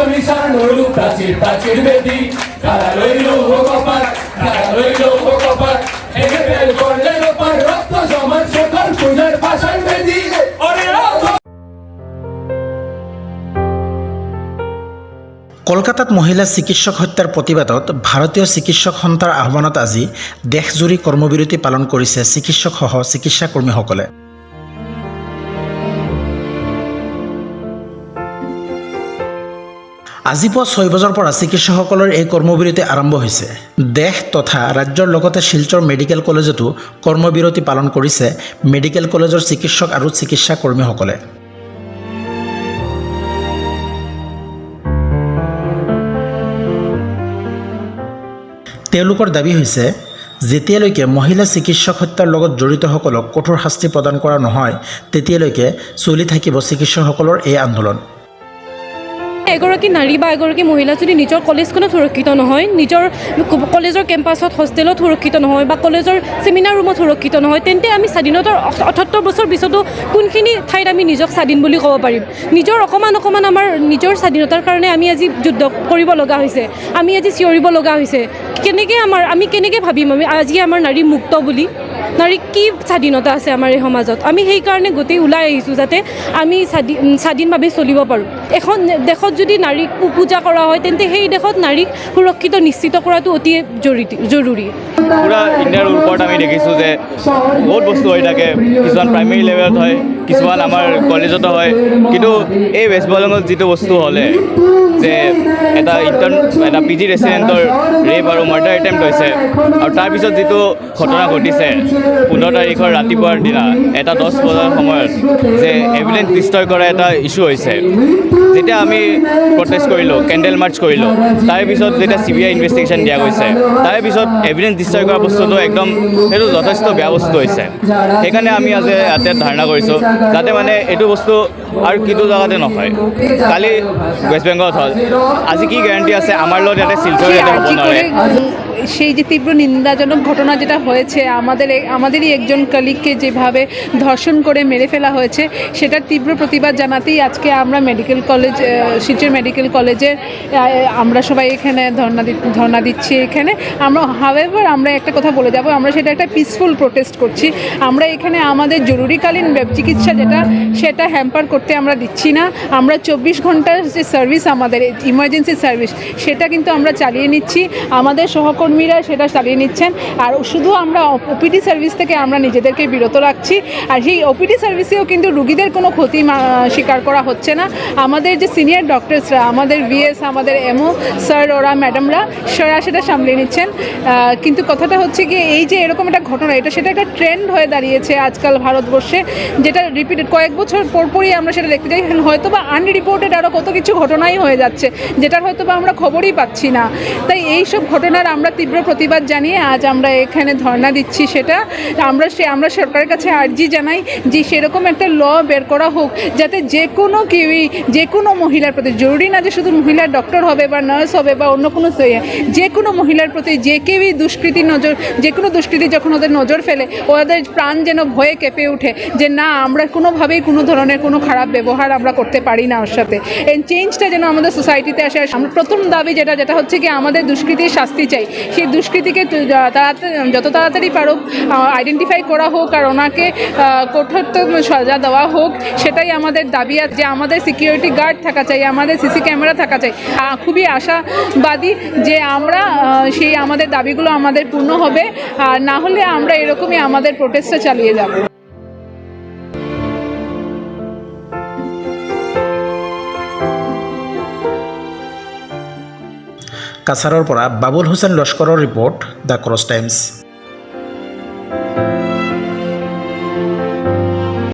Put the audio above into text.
মিশানোর প্রাচীর প্রাচীর বেদি তারা রইল কপার তারা রইল কপার ভেঙে ফেল করলে ওপার রক্ত সমাজ সকল পূজার ভাষার বেদি কলকাতাত মহিলা চিকিৎসক হত্যাৰ প্ৰতিবাদত ভাৰতীয় চিকিৎসক সন্থাৰ আহ্বানত আজি দেশজুৰি কৰ্মবিৰতি পালন কৰিছে চিকিৎসকসহ চিকিৎসাকৰ্মীসকলে। আজি পুৱা 6 বজাৰ পৰা চিকিৎসকসকলৰ এই কৰ্মবিৰতি আৰম্ভ হৈছে। দেশ তথা ৰাজ্যৰ লগতে শিলচৰ মেডিকেল কলেজতো কৰ্মবিৰতি পালন কৰিছে মেডিকেল কলেজৰ চিকিৎসক আৰু চিকিৎসাকৰ্মীসকলে। তেওঁলোকৰ দাবী হৈছে যেতিয়ালৈকে মহিলা চিকিৎসক হত্যাৰ লগত জড়িতসকলক কঠোৰ শাস্তি প্ৰদান কৰা নহয় তেতিয়ালৈকে চলি থাকিব চিকিৎসকসকলৰ এই আন্দোলন। এগৰাকী নাৰী বা এগৰাকী মহিলা যদি নিজৰ কলেজখনত সুৰক্ষিত নহয়, নিজৰ কলেজৰ কেম্পাছত হোষ্টেলত সুৰক্ষিত নহয় বা কলেজৰ ছেমিনাৰ ৰুমত সুৰক্ষিত নহয়, তেন্তে আমি স্বাধীনতাৰ ৭৮ বছৰ পিছতো কোনখিনি ঠাইত আমি নিজক স্বাধীন বুলি ক'ব পাৰিম? নিজৰ অকণমান আমাৰ নিজৰ স্বাধীনতাৰ কাৰণে আমি আজি যুদ্ধ কৰিব লগা হৈছে, আমি আজি চিঞৰিব লগা হৈছে। আমি কেনেকৈ ভাবিম আমি আজি আমাৰ নাৰী মুক্ত বুলি? নাৰী কি স্বাধীনতা আছে আমাৰ এই সমাজত? আমি সেইকাৰণে গোটেই ওলাই আহিছোঁ যাতে আমি স্বাধীনভাৱে চলিব পাৰোঁ। এখন দেশত যদি নাৰীক পূজা কৰা হয় তেন্তে সেই দেশত নাৰীক সুৰক্ষিত নিশ্চিত কৰাটো অতি জৰুৰী। পুৰা ইণ্ডিয়াৰ ওপৰত আমি দেখিছোঁ যে বহুত বস্তু হৈ থাকে, কিছুমান প্ৰাইমেৰী লেভেলত হয়, কিছুমান আমাৰ কলেজতো হয়, কিন্তু এই ৱেষ্ট বেংগলত যিটো বস্তু হ'লে যে এটা PG ৰেচিডেণ্টৰ ৰেপ আৰু মাৰ্ডাৰ এটেম্প্ট হৈছে আৰু তাৰপিছত যিটো ঘটনা ঘটিছে 15 তাৰিখৰ ৰাতিপুৱাৰ দিনা এটা 10 বজাৰ সময়ত যে এভিডেন্স ডিষ্ট্ৰয় কৰা এটা ইছ্যু হৈছে, যেতিয়া আমি প্ৰটেষ্ট কৰিলোঁ, কেণ্ডেল মাৰ্চ কৰিলোঁ, তাৰে পিছত যেতিয়া CBI ইনভেষ্টিগেশ্যন দিয়া গৈছে, তাৰে পিছত এভিডেন্স ডিষ্ট্ৰয় কৰা বস্তুটো একদম সেইটো যথেষ্ট বেয়া বস্তু হৈছে। সেইকাৰণে আমি আজি ইয়াতে ধাৰণা কৰিছোঁ যাতে মানে এইটো বস্তু আৰু কিটো জেগাতে নহয়। কালি ৱেষ্ট বেংগলত হ'ল, আজি কি গ্যারান্টি আছে আমাৰ লগত ইয়াতে শিলচৰ ইয়াতে হ'ব নোৱাৰে? সেই যে তীব্র নিন্দাজনক ঘটনা যেটা হয়েছে, আমাদেরই একজন কলিগকে যেভাবে ধর্ষণ করে মেরে ফেলা হয়েছে, সেটার তীব্র প্রতিবাদ জানাতেই আজকে আমরা শিলচর মেডিকেল কলেজের আমরা সবাই এখানে ধর্ণা দিচ্ছি। এখানে আমরা একটা কথা বলে যাব, আমরা সেটা একটা পিসফুল প্রোটেস্ট করছি। আমরা এখানে আমাদের জরুরিকালীন চিকিৎসা সেটা হ্যাম্পার করতে আমরা দিচ্ছি না। আমরা 24 ঘন্টার যে সার্ভিস, আমাদের ইমার্জেন্সি সার্ভিস, সেটা কিন্তু আমরা চালিয়ে নিচ্ছি, আমাদের সহকর্মীরা সেটা চালিয়ে নিচ্ছেন। আর শুধু আমরা OPD সার্ভিস থেকে আমরা নিজেদেরকে বিরত রাখছি। আর সেই OPD সার্ভিসেও কিন্তু রুগীদের কোনো ক্ষতি স্বীকার করা হচ্ছে না। আমাদের যে সিনিয়র ডক্টরসরা, আমাদের VS, আমাদের MO স্যার, ওরা ম্যাডামরা সেটা সামলে নিচ্ছেন। কিন্তু কথাটা হচ্ছে কি, এই যে এরকম একটা ঘটনা, সেটা একটা ট্রেন্ড হয়ে দাঁড়িয়েছে আজকাল ভারতবর্ষে, যেটা রিপিটেড কয়েক বছর পরপরই আমরা সেটা দেখতে যাই। হয়তো বা আনরিপোর্টেড আরও কত কিছু ঘটনাই হয়ে যাচ্ছে, যেটার হয়তো বা আমরা খবরই পাচ্ছি না। তাই এই সব ঘটনার আমরা তীব্র প্রতিবাদ জানিয়ে আজ আমরা এখানে ধর্ণা দিচ্ছি। সেটা আমরা সরকারের কাছে আর্জি জানাই যে সেরকম একটা ল বের করা হোক যাতে যে কোনো মহিলার প্রতি, জরুরি না যে শুধু মহিলার ডক্টর হবে বা নার্স হবে বা অন্য কোনো যে কোনো মহিলার প্রতি যে কেউই যে কোনো দুষ্কৃতি যখন ওদের নজর ফেলে, ওদের প্রাণ যেন ভয়ে কেঁপে ওঠে যে না, আমরা কোনোভাবেই কোনো ধরনের কোনো খারাপ ব্যবহার আমরা করতে পারি না ওর সাথে। এই চেঞ্জটা যেন আমাদের সোসাইটিতে আসে। আমরা প্রথম দাবি যেটা হচ্ছে কি, আমাদের দুষ্কৃতির শাস্তি চাই। সেই দুষ্কৃতিকে যত তাড়াতাড়ি পারুক আইডেন্টিফাই করা হোক আর ওনাকে কঠোরতম সাজা দেওয়া হোক, সেটাই আমাদের দাবি। যে আমাদের সিকিউরিটি গার্ড থাকা চাই, আমাদের CC ক্যামেরা থাকা চাই। খুবই আশাবাদী যে আমাদের দাবিগুলো আমাদের পূর্ণ হবে, আর না হলে আমরা এরকমই আমাদের প্রোটেস্টটা চালিয়ে যাব। কাছাৰৰ পৰা বাবুল হুছেইন লস্কৰৰ ৰিপৰ্ট, দ্য ক্ৰছ টাইমছ।